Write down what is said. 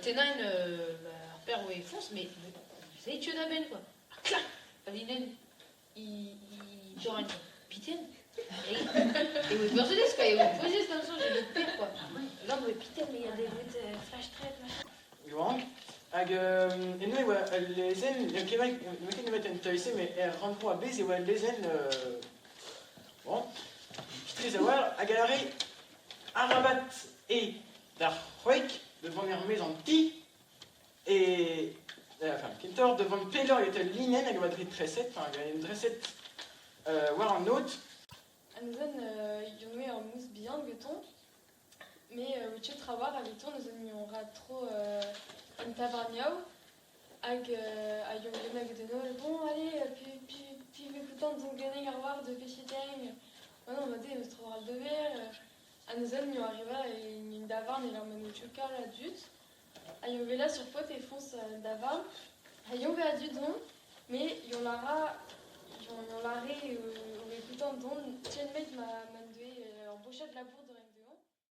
Tenain, père ou fonce, mais c'est tu da ben quoi. Clac, Alinen, il genre une pitaine. Et vous posez ce quoi, et vous posez ce comme ça, j'ai le pire quoi. Là, vous pitaine, mais il y a des bruits flash trade, machin. Joang, hag eno eo lezen, kemek ne met en teuise, mais rentre à bez eo lezen, bon, très awal, hag alare arabat et d'ar c'hwek devant er maison ti, et enfin, kentor devant pelor et linen hag oa dre treset, enfin, une treset war an autre. Anzen yome en mousse bien beton, mais tu travailles avec toi, nous aura trop une tabarniao, avec un mec de Noël. Bon, allez, puis écoutant de gagner à voir de péché tang. On m'a dit, nous trouverons le devoir. Anzen nous arriva et une davarne et l'emmène au chocal adulte. Ayons là sur pote et fonce davarne. Ayons à du don, mais y'on l'aura. On l'a écoutant don, tiens mec m'a demandé en pochette de la bourde.